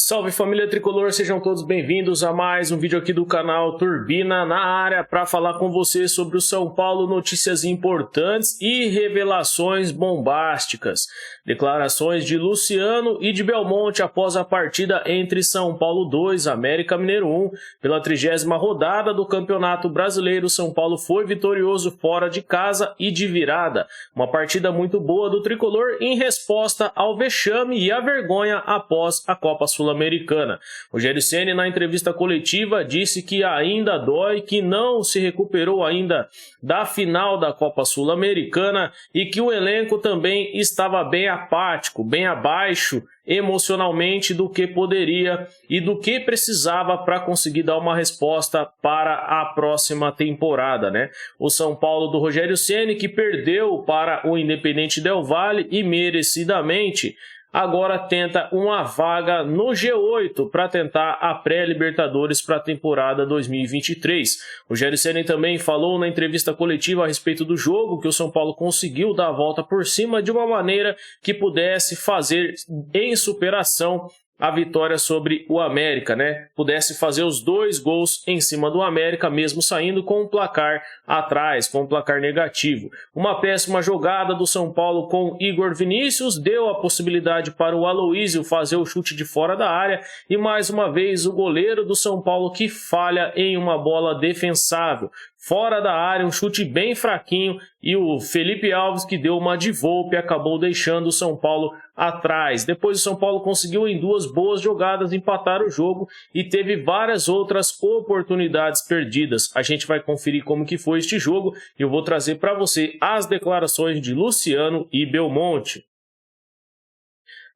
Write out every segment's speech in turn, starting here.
Salve família tricolor, sejam todos bem-vindos a mais um vídeo aqui do canal Turbina na área para falar com você sobre o São Paulo, notícias importantes e revelações bombásticas. Declarações de Luciano e de Belmonte após a partida entre São Paulo 2 América Mineiro 1 pela 30ª rodada do Campeonato Brasileiro. São Paulo foi vitorioso fora de casa e de virada. Uma partida muito boa do tricolor em resposta ao vexame e à vergonha após a Copa Sul-Americana. Rogério Ceni, na entrevista coletiva, disse que ainda dói, que não se recuperou ainda da final da Copa Sul-Americana e que o elenco também estava bem apático, bem abaixo emocionalmente do que poderia e do que precisava para conseguir dar uma resposta para a próxima temporada, né? O São Paulo do Rogério Ceni, que perdeu para o Independente Del Valle e merecidamente, agora tenta uma vaga no G8 para tentar a pré-Libertadores para a temporada 2023. Rogério Ceni também falou na entrevista coletiva a respeito do jogo, que o São Paulo conseguiu dar a volta por cima de uma maneira que pudesse fazer em superação a vitória sobre o América, né? Pudesse fazer os 2 gols em cima do América, mesmo saindo com um placar atrás, com um placar negativo. Uma péssima jogada do São Paulo com Igor Vinícius deu a possibilidade para o Aloísio fazer o chute de fora da área e mais uma vez o goleiro do São Paulo que falha em uma bola defensável. Fora da área, um chute bem fraquinho e o Felipe Alves, que deu uma de Volpe, acabou deixando o São Paulo atrás. Depois o São Paulo conseguiu em 2 boas jogadas empatar o jogo e teve várias outras oportunidades perdidas. A gente vai conferir como que foi este jogo e eu vou trazer para você as declarações de Luciano e Belmonte.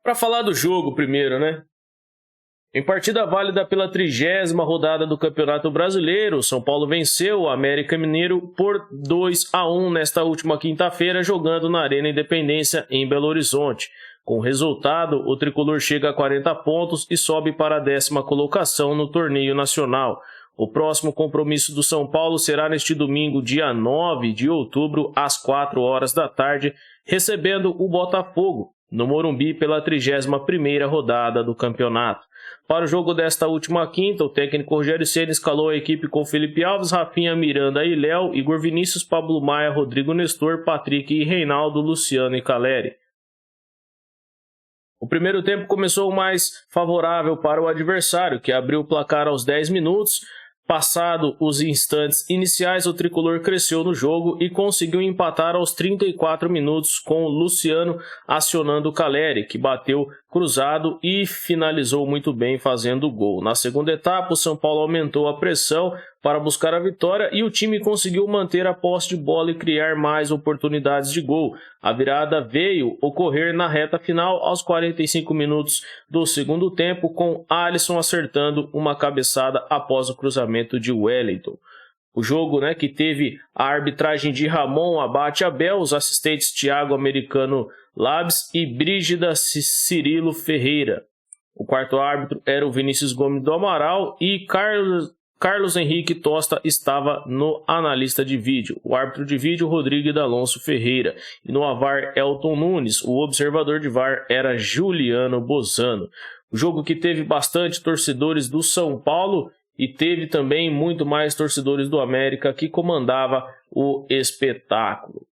Para falar do jogo primeiro, né? Em partida válida pela 30ª rodada do Campeonato Brasileiro, São Paulo venceu o América Mineiro por 2-1 nesta última quinta-feira, jogando na Arena Independência em Belo Horizonte. Com o resultado, o tricolor chega a 40 pontos e sobe para a 10ª colocação no torneio nacional. O próximo compromisso do São Paulo será neste domingo, dia 9 de outubro, às 4 horas da tarde, recebendo o Botafogo, no Morumbi, pela 31ª rodada do campeonato. Para o jogo desta última quinta, o técnico Rogério Ceni escalou a equipe com Felipe Alves, Rafinha, Miranda e Léo, Igor Vinícius, Pablo Maia, Rodrigo Nestor, Patrick e Reinaldo, Luciano e Caleri. O primeiro tempo começou mais favorável para o adversário, que abriu o placar aos 10 minutos. Passado os instantes iniciais, o tricolor cresceu no jogo e conseguiu empatar aos 34 minutos com o Luciano acionando o Caleri, que bateu cruzado e finalizou muito bem fazendo o gol. Na segunda etapa, o São Paulo aumentou a pressão para buscar a vitória e o time conseguiu manter a posse de bola e criar mais oportunidades de gol. A virada veio ocorrer na reta final aos 45 minutos do segundo tempo, com Alisson acertando uma cabeçada após o cruzamento de Wellington. O jogo, que teve a arbitragem de Ramon Abate Abel, os assistentes Thiago Americano Labs e Brígida Cirilo Ferreira. O quarto árbitro era o Vinícius Gomes do Amaral e Carlos Henrique Tosta estava no analista de vídeo. O árbitro de vídeo, Rodrigo D'Alonso Ferreira. E no VAR, Elton Nunes. O observador de VAR era Juliano Bozano. O jogo que teve bastante torcedores do São Paulo e teve também muito mais torcedores do América, que comandava o espetáculo.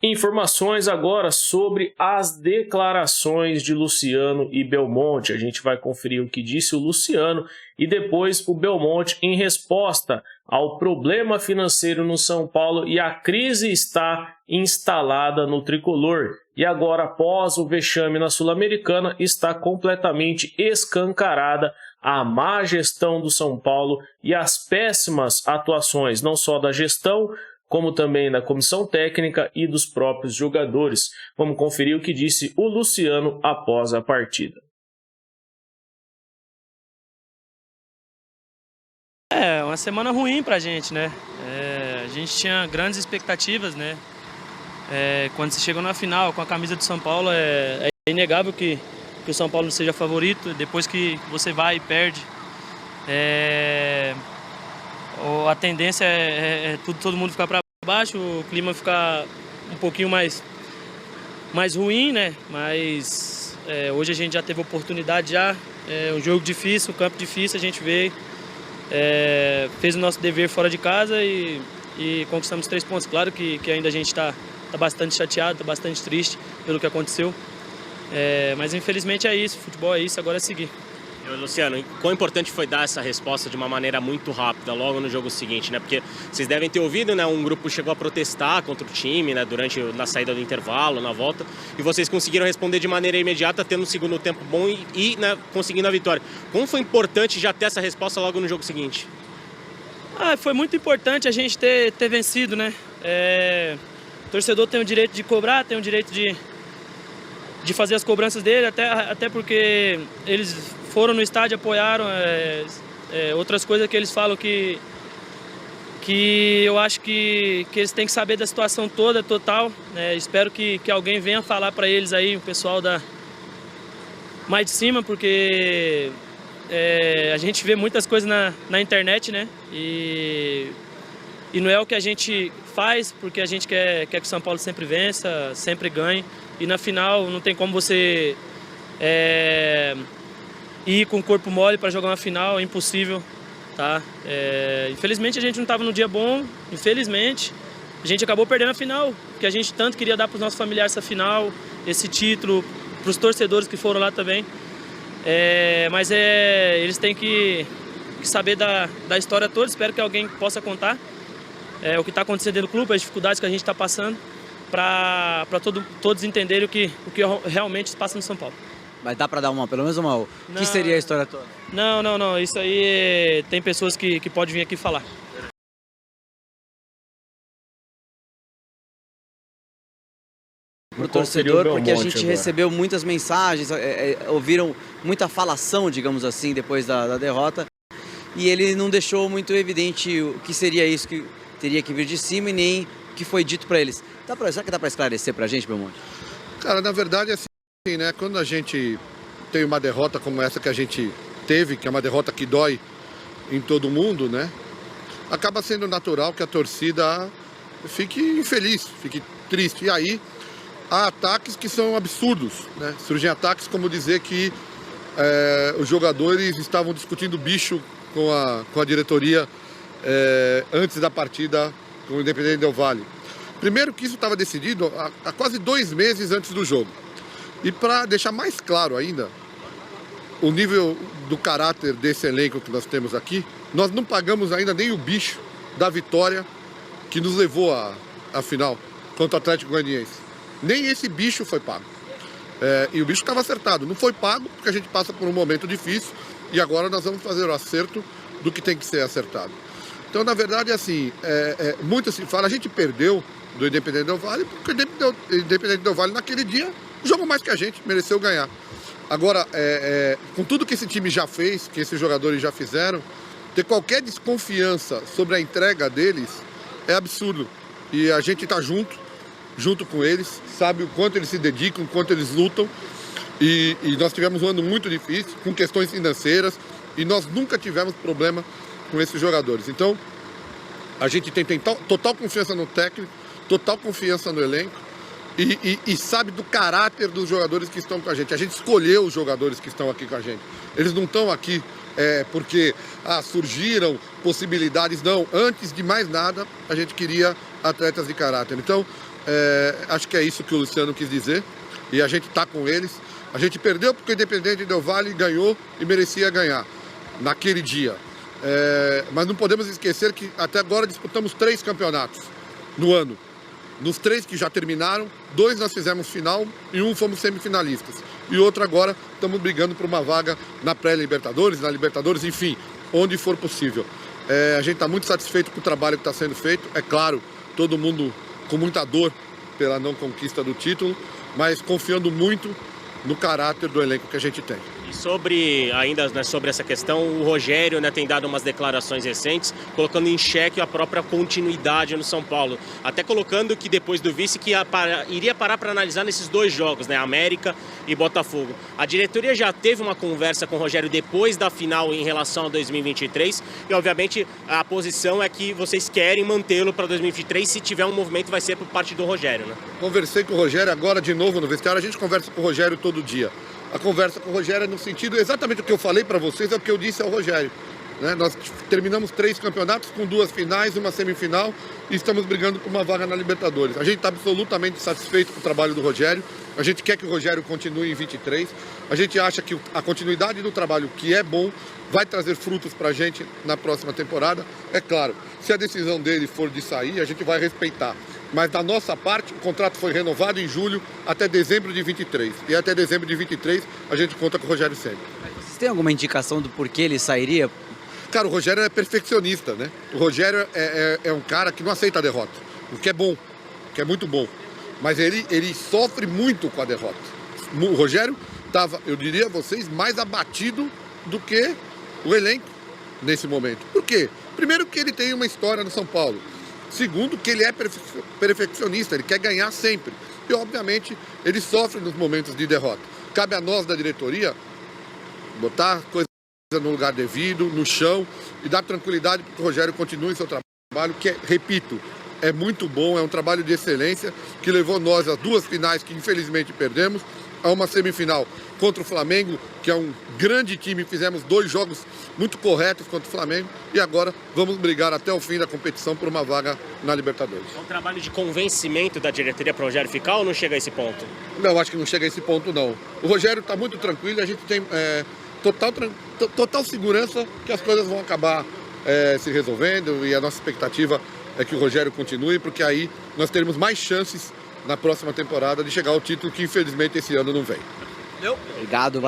Informações agora sobre as declarações de Luciano e Belmonte. A gente vai conferir o que disse o Luciano e depois o Belmonte em resposta ao problema financeiro no São Paulo e a crise está instalada no tricolor. E agora, após o vexame na Sul-Americana, está completamente escancarada a má gestão do São Paulo e as péssimas atuações, não só da gestão, como também da comissão técnica e dos próprios jogadores. Vamos conferir o que disse o Luciano após a partida. É uma semana ruim pra gente, né? A gente tinha grandes expectativas, né? Quando você chegou na final com a camisa do São Paulo, é inegável que o São Paulo seja favorito. Depois que você vai e perde, a tendência é todo mundo ficar para baixo, o clima ficar um pouquinho mais ruim, né? Mas Hoje a gente já teve oportunidade um jogo difícil, um campo difícil, a gente veio, fez o nosso dever fora de casa e conquistamos 3 pontos. Claro que ainda a gente está bastante chateado, está bastante triste pelo que aconteceu, mas infelizmente é isso, futebol é isso, agora é seguir. Luciano, quão importante foi dar essa resposta de uma maneira muito rápida, logo no jogo seguinte, né? Porque vocês devem ter ouvido, né? Um grupo chegou a protestar contra o time, né? Na saída do intervalo, na volta, e vocês conseguiram responder de maneira imediata, tendo um segundo tempo bom né, conseguindo a vitória. Como foi importante já ter essa resposta logo no jogo seguinte? Foi muito importante a gente ter vencido, né? O torcedor tem o direito de cobrar, tem o direito de fazer as cobranças dele, até porque eles foram no estádio, apoiaram, outras coisas que eles falam que eu acho que eles têm que saber da situação toda, total, né? Espero que alguém venha falar para eles aí, o pessoal mais de cima, porque a gente vê muitas coisas na internet, né? E não é o que a gente faz, porque a gente quer que o São Paulo sempre vença, sempre ganhe, e na final não tem como você ir com o corpo mole para jogar uma final, é impossível, tá? Infelizmente a gente não estava no dia bom, infelizmente. A gente acabou perdendo a final, porque a gente tanto queria dar para os nossos familiares essa final, esse título, para os torcedores que foram lá também. Mas eles têm que saber da história toda, espero que alguém possa contar o que está acontecendo dentro do clube, as dificuldades que a gente está passando, para todos entenderem o que realmente se passa no São Paulo. Mas dá para dar pelo menos uma... O que seria a história toda? Não. Isso aí tem pessoas que podem vir aqui falar. Para o torcedor, porque a gente recebeu muitas mensagens, ouviram muita falação, digamos assim, depois da derrota. E ele não deixou muito evidente o que seria isso que teria que vir de cima e nem o que foi dito para eles. Será que dá para esclarecer para a gente, Belmonte? Cara, na verdade é assim, né? Quando a gente tem uma derrota como essa que a gente teve, que é uma derrota que dói em todo mundo, né? Acaba sendo natural que a torcida fique infeliz, fique triste. E aí há ataques que são absurdos, né? Surgem ataques como dizer que os jogadores estavam discutindo bicho com a diretoria antes da partida com o Independente Del Valle. Primeiro que isso estava decidido há quase 2 meses antes do jogo. E para deixar mais claro ainda o nível do caráter desse elenco que nós temos aqui, nós não pagamos ainda nem o bicho da vitória que nos levou à final contra o Atlético Goianiense. Nem esse bicho foi pago. E o bicho estava acertado. Não foi pago porque a gente passa por um momento difícil e agora nós vamos fazer o acerto do que tem que ser acertado. Então, na verdade, assim, muito se fala, a gente perdeu do Independente Del Valle porque o Independente Del Valle naquele dia jogou mais que a gente, mereceu ganhar. Agora, com tudo que esse time já fez, que esses jogadores já fizeram, ter qualquer desconfiança sobre a entrega deles é absurdo. E a gente está junto com eles, sabe o quanto eles se dedicam, o quanto eles lutam. E nós tivemos um ano muito difícil, com questões financeiras, e nós nunca tivemos problema com esses jogadores. Então, a gente tem total confiança no técnico, total confiança no elenco, e sabe do caráter dos jogadores que estão com a gente. A gente escolheu os jogadores que estão aqui com a gente. Eles não estão aqui porque surgiram possibilidades, não. Antes de mais nada, a gente queria atletas de caráter. Então, acho que é isso que o Luciano quis dizer, e a gente está com eles. A gente perdeu porque o Independente Del Valle ganhou e merecia ganhar naquele dia. Mas não podemos esquecer que até agora disputamos 3 campeonatos no ano. Nos 3 que já terminaram, 2 nós fizemos final e 1 fomos semifinalistas. E outro agora estamos brigando por uma vaga na pré-Libertadores, na Libertadores, enfim, onde for possível. A gente está muito satisfeito com o trabalho que está sendo feito. É claro, todo mundo com muita dor pela não conquista do título, mas confiando muito no caráter do elenco que a gente tem. E sobre essa questão, o Rogério, né, tem dado umas declarações recentes, colocando em xeque a própria continuidade no São Paulo. Até colocando que depois do vice que iria parar para analisar nesses 2 jogos, né, América e Botafogo. A diretoria já teve uma conversa com o Rogério depois da final em relação a 2023 e, obviamente, a posição é que vocês querem mantê-lo para 2023. Se tiver um movimento, vai ser por parte do Rogério, né? Conversei com o Rogério agora de novo no vestiário. A gente conversa com o Rogério todo dia. a conversa com o Rogério é no sentido, exatamente o que eu falei para vocês, é o que eu disse ao Rogério. Né? Nós terminamos 3 campeonatos com 2 finais, uma semifinal e estamos brigando por uma vaga na Libertadores. A gente está absolutamente satisfeito com o trabalho do Rogério, a gente quer que o Rogério continue em 23, a gente acha que a continuidade do trabalho, que é bom, vai trazer frutos para a gente na próxima temporada. É claro, se a decisão dele for de sair, a gente vai respeitar. Mas da nossa parte, o contrato foi renovado em julho até dezembro de 23. E até dezembro de 23 a gente conta com o Rogério Ceni. Vocês têm alguma indicação do porquê ele sairia? Cara, o Rogério é perfeccionista, né? O Rogério é um cara que não aceita a derrota, o que é bom, o que é muito bom. Mas ele sofre muito com a derrota. O Rogério estava, eu diria a vocês, mais abatido do que o elenco nesse momento. Por quê? Primeiro que ele tem uma história no São Paulo. Segundo que ele é perfeccionista, ele quer ganhar sempre. E obviamente ele sofre nos momentos de derrota. Cabe a nós da diretoria botar coisa no lugar devido, no chão, e dar tranquilidade para que o Rogério continue seu trabalho, que, repito, é muito bom, é um trabalho de excelência, que levou nós às 2 finais que infelizmente perdemos, a uma semifinal contra o Flamengo, que é um grande time, fizemos 2 jogos muito corretos contra o Flamengo, e agora vamos brigar até o fim da competição por uma vaga na Libertadores. É um trabalho de convencimento da diretoria para o Rogério ficar ou não chega a esse ponto? Não, acho que não chega a esse ponto não. O Rogério está muito tranquilo, a gente tem total segurança que as coisas vão acabar se resolvendo, e a nossa expectativa é que o Rogério continue, porque aí nós teremos mais chances na próxima temporada de chegar ao título que infelizmente esse ano não vem. Obrigado.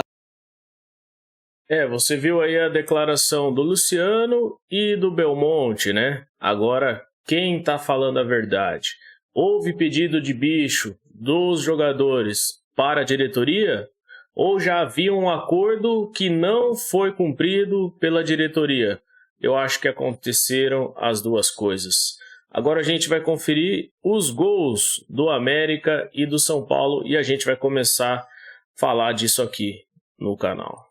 Você viu aí a declaração do Luciano e do Belmonte, né? Agora, quem tá falando a verdade? Houve pedido de bicho dos jogadores para a diretoria? Ou já havia um acordo que não foi cumprido pela diretoria? Eu acho que aconteceram as duas coisas. Agora a gente vai conferir os gols do América e do São Paulo e a gente vai começar a falar disso aqui no canal.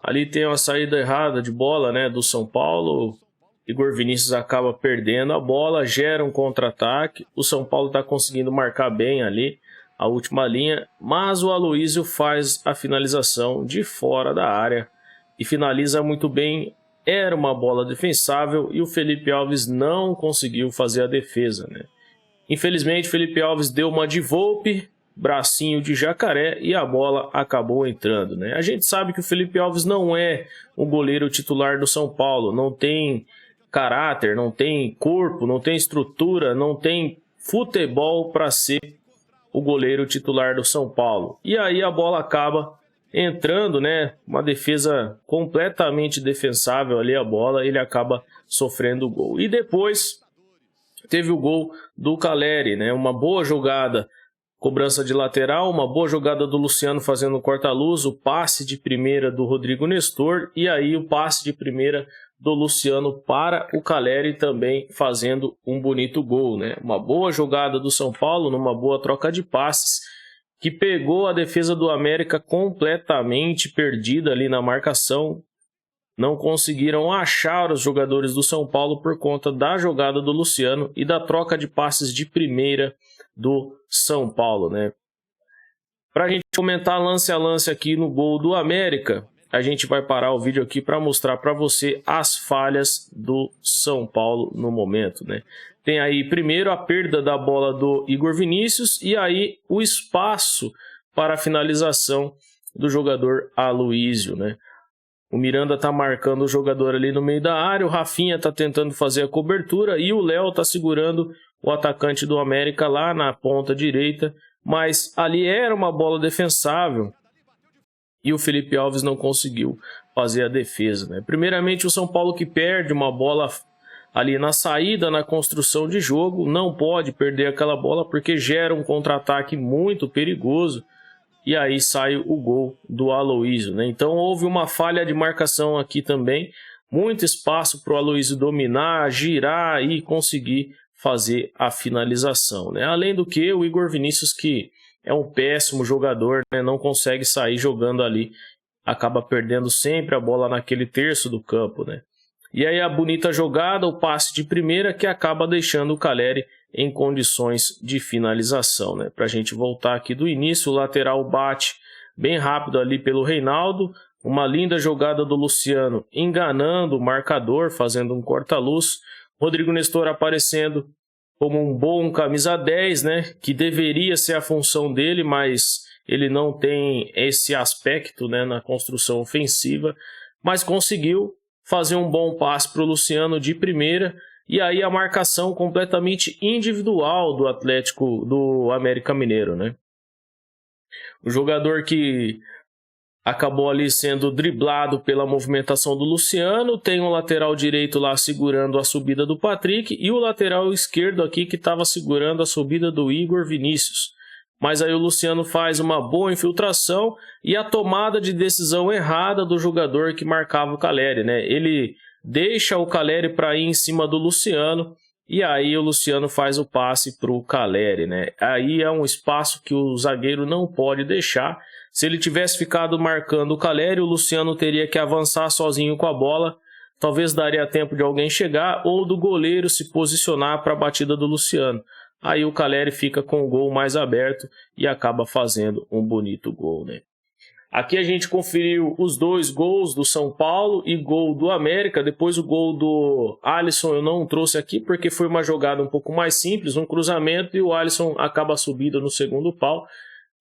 Ali tem uma saída errada de bola, né, do São Paulo. Igor Vinícius acaba perdendo a bola, gera um contra-ataque. O São Paulo está conseguindo marcar bem ali a última linha, mas o Aloísio faz a finalização de fora da área e finaliza muito bem. Era uma bola defensável e o Felipe Alves não conseguiu fazer a defesa, né? Infelizmente, Felipe Alves deu uma de Volpe, bracinho de jacaré, e a bola acabou entrando, né? A gente sabe que o Felipe Alves não é o goleiro titular do São Paulo, não tem caráter, não tem corpo, não tem estrutura, não tem futebol para ser o goleiro titular do São Paulo. E aí a bola acaba entrando, né? Uma defesa completamente defensável ali, a bola, ele acaba sofrendo o gol. E depois teve o gol do Caleri, né? Uma boa jogada, cobrança de lateral, uma boa jogada do Luciano fazendo o corta-luz, o passe de primeira do Rodrigo Nestor, e aí o passe de primeira do Luciano para o Caleri também fazendo um bonito gol, né? Uma boa jogada do São Paulo, numa boa troca de passes, que pegou a defesa do América completamente perdida ali na marcação. Não conseguiram achar os jogadores do São Paulo por conta da jogada do Luciano e da troca de passes de primeira do São Paulo, né? Para a gente comentar lance a lance aqui no gol do América, a gente vai parar o vídeo aqui para mostrar para você as falhas do São Paulo no momento, né? Tem aí primeiro a perda da bola do Igor Vinícius e aí o espaço para a finalização do jogador Aloísio, né? O Miranda tá marcando o jogador ali no meio da área, o Rafinha tá tentando fazer a cobertura e o Léo tá segurando o atacante do América lá na ponta direita, mas ali era uma bola defensável e o Felipe Alves não conseguiu fazer a defesa, né? Primeiramente o São Paulo que perde uma bola ali na saída, na construção de jogo, não pode perder aquela bola porque gera um contra-ataque muito perigoso. E aí sai o gol do Aloísio, né? Então houve uma falha de marcação aqui também. Muito espaço para o Aloísio dominar, girar e conseguir fazer a finalização, né? Além do que o Igor Vinícius, que é um péssimo jogador, né? Não consegue sair jogando ali. Acaba perdendo sempre a bola naquele terço do campo, né? E aí a bonita jogada, o passe de primeira que acaba deixando o Caleri em condições de finalização, né? Para a gente voltar aqui do início, o lateral bate bem rápido ali pelo Reinaldo, uma linda jogada do Luciano enganando o marcador, fazendo um corta-luz, Rodrigo Nestor aparecendo como um bom camisa 10, né? Que deveria ser a função dele, mas ele não tem esse aspecto, né, na construção ofensiva, mas conseguiu fazer um bom passe para o Luciano de primeira, e aí a marcação completamente individual do Atlético, do América Mineiro, né? O jogador que acabou ali sendo driblado pela movimentação do Luciano, tem o lateral direito lá segurando a subida do Patrick, e o lateral esquerdo aqui que estava segurando a subida do Igor Vinícius. Mas aí o Luciano faz uma boa infiltração e a tomada de decisão errada do jogador que marcava o Caleri, né? Ele deixa o Caleri para ir em cima do Luciano e aí o Luciano faz o passe para o Caleri, né? Aí é um espaço que o zagueiro não pode deixar. Se ele tivesse ficado marcando o Caleri, o Luciano teria que avançar sozinho com a bola. Talvez daria tempo de alguém chegar ou do goleiro se posicionar para a batida do Luciano. Aí o Caleri fica com o gol mais aberto e acaba fazendo um bonito gol, né? Aqui a gente conferiu os dois gols do São Paulo e gol do América. Depois o gol do Alisson eu não trouxe aqui porque foi uma jogada um pouco mais simples, um cruzamento, e o Alisson acaba subindo no segundo pau.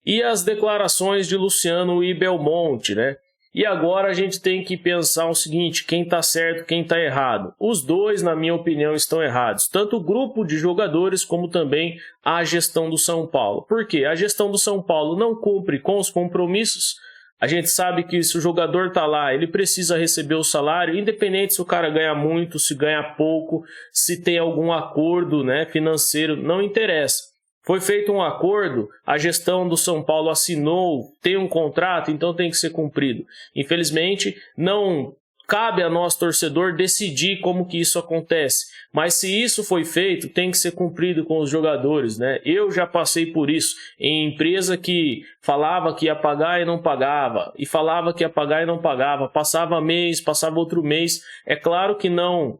E as declarações de Luciano e Belmonte, né? E agora a gente tem que pensar o seguinte, quem está certo, quem está errado. Os dois, na minha opinião, estão errados. Tanto o grupo de jogadores como também a gestão do São Paulo. Por quê? A gestão do São Paulo não cumpre com os compromissos. A gente sabe que se o jogador está lá, ele precisa receber o salário, independente se o cara ganha muito, se ganha pouco, se tem algum acordo, né, financeiro, não interessa. Foi feito um acordo, a gestão do São Paulo assinou, tem um contrato, então tem que ser cumprido. Infelizmente, não cabe a nós, torcedor, decidir como que isso acontece. Mas se isso foi feito, tem que ser cumprido com os jogadores, né? Eu já passei por isso em empresa que falava que ia pagar e não pagava, e falava que ia pagar e não pagava, passava mês, passava outro mês. É claro que não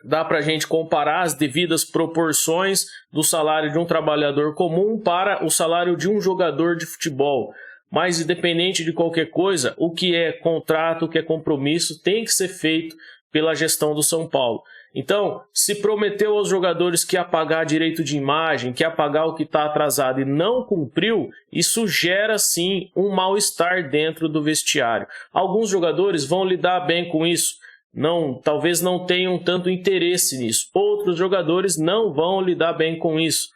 dá para a gente comparar as devidas proporções do salário de um trabalhador comum para o salário de um jogador de futebol. Mas independente de qualquer coisa, o que é contrato, o que é compromisso, tem que ser feito pela gestão do São Paulo. Então, se prometeu aos jogadores que ia pagar direito de imagem, que ia pagar o que está atrasado e não cumpriu, isso gera sim um mal-estar dentro do vestiário. Alguns jogadores vão lidar bem com isso. Talvez não tenham tanto interesse nisso. Outros jogadores não vão lidar bem com isso.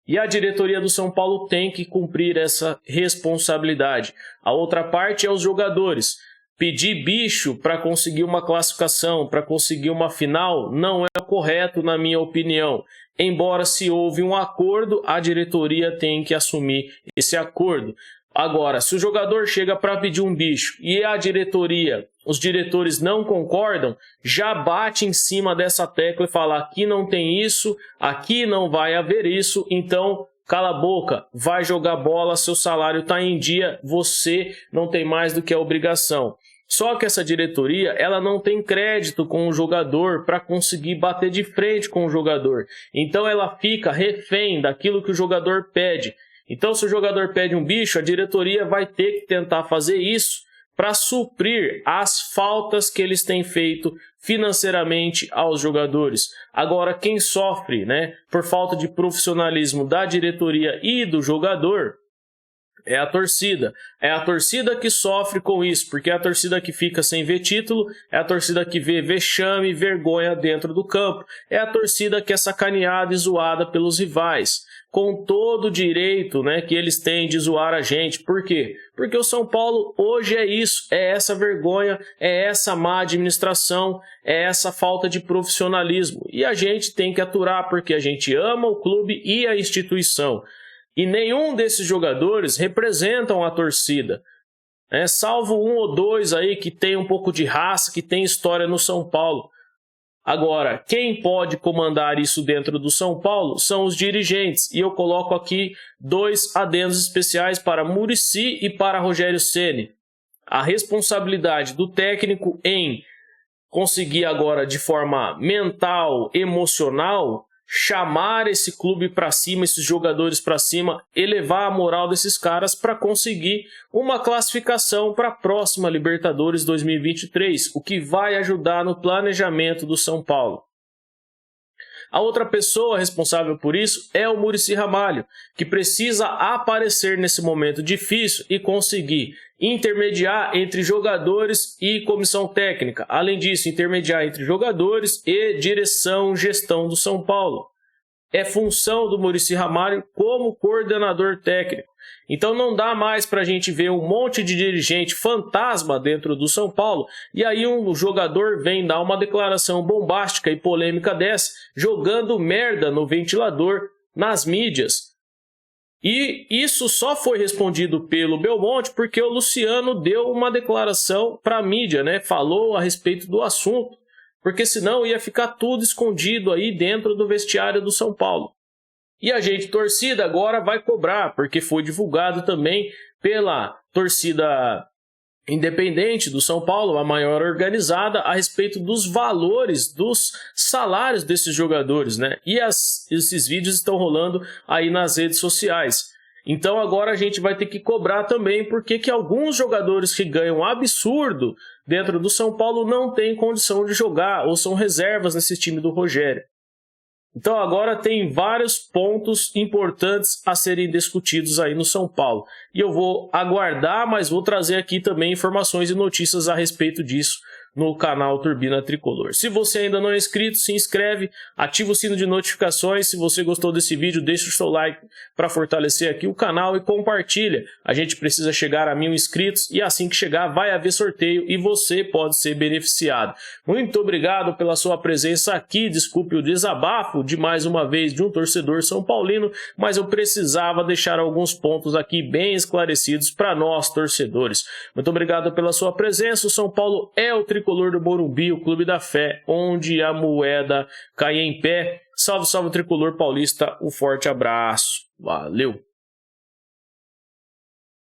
E a diretoria do São Paulo tem que cumprir essa responsabilidade. A outra parte é os jogadores. Pedir bicho para conseguir uma classificação, para conseguir uma final, não é correto na minha opinião. Embora se houve um acordo, a diretoria tem que assumir esse acordo. Agora, se o jogador chega para pedir um bicho e a diretoria, os diretores não concordam, já bate em cima dessa tecla e fala: aqui não tem isso, aqui não vai haver isso, então cala a boca, vai jogar bola, seu salário está em dia, você não tem mais do que a obrigação. Só que essa diretoria, ela não tem crédito com o jogador para conseguir bater de frente com o jogador. Então ela fica refém daquilo que o jogador pede. Então, se o jogador pede um bicho, a diretoria vai ter que tentar fazer isso para suprir as faltas que eles têm feito financeiramente aos jogadores. Agora, quem sofre, né, por falta de profissionalismo da diretoria e do jogador é a torcida. É a torcida que sofre com isso, porque é a torcida que fica sem ver título, é a torcida que vê vexame e vergonha dentro do campo, é a torcida que é sacaneada e zoada pelos rivais, com todo o direito, né, que eles têm de zoar a gente. Por quê? Porque o São Paulo hoje é isso, é essa vergonha, é essa má administração, é essa falta de profissionalismo. E a gente tem que aturar, porque a gente ama o clube e a instituição. E nenhum desses jogadores representam a torcida, né? Salvo um ou dois aí que tem um pouco de raça, que tem história no São Paulo. Agora, quem pode comandar isso dentro do São Paulo são os dirigentes. E eu coloco aqui dois adendos especiais para Muricy e para Rogério Ceni. A responsabilidade do técnico em conseguir agora de forma mental, emocional, chamar esse clube para cima, esses jogadores para cima, elevar a moral desses caras para conseguir uma classificação para a próxima Libertadores 2023, o que vai ajudar no planejamento do São Paulo. A outra pessoa responsável por isso é o Muricy Ramalho, que precisa aparecer nesse momento difícil e conseguir intermediar entre jogadores e comissão técnica. Além disso, intermediar entre jogadores e direção, gestão do São Paulo. É função do Muricy Ramalho como coordenador técnico. Então não dá mais para a gente ver um monte de dirigente fantasma dentro do São Paulo e aí um jogador vem dar uma declaração bombástica e polêmica dessa, jogando merda no ventilador nas mídias. E isso só foi respondido pelo Belmonte porque o Luciano deu uma declaração para a mídia, né? Falou a respeito do assunto, porque senão ia ficar tudo escondido aí dentro do vestiário do São Paulo. E a gente, torcida, agora vai cobrar, porque foi divulgado também pela torcida independente do São Paulo, a maior organizada, a respeito dos valores dos salários desses jogadores, né? E esses vídeos estão rolando aí nas redes sociais. Então agora a gente vai ter que cobrar também, porque que alguns jogadores que ganham absurdo dentro do São Paulo não têm condição de jogar, ou são reservas nesse time do Rogério. Então agora tem vários pontos importantes a serem discutidos aí no São Paulo. E eu vou aguardar, mas vou trazer aqui também informações e notícias a respeito disso no canal Turbina Tricolor. Se você ainda não é inscrito, se inscreve, ativa o sino de notificações. Se você gostou desse vídeo, deixa o seu like para fortalecer aqui o canal e compartilha. A gente precisa chegar a 1000 inscritos e assim que chegar vai haver sorteio e você pode ser beneficiado. Muito obrigado pela sua presença aqui. Desculpe o desabafo de mais uma vez de um torcedor são paulino, mas eu precisava deixar alguns pontos aqui bem esclarecidos para nós torcedores. Muito obrigado pela sua presença. O São Paulo é o tricolor do Morumbi, o clube da fé, onde a moeda cai em pé. Salve, salve, tricolor paulista. Um forte abraço. Valeu!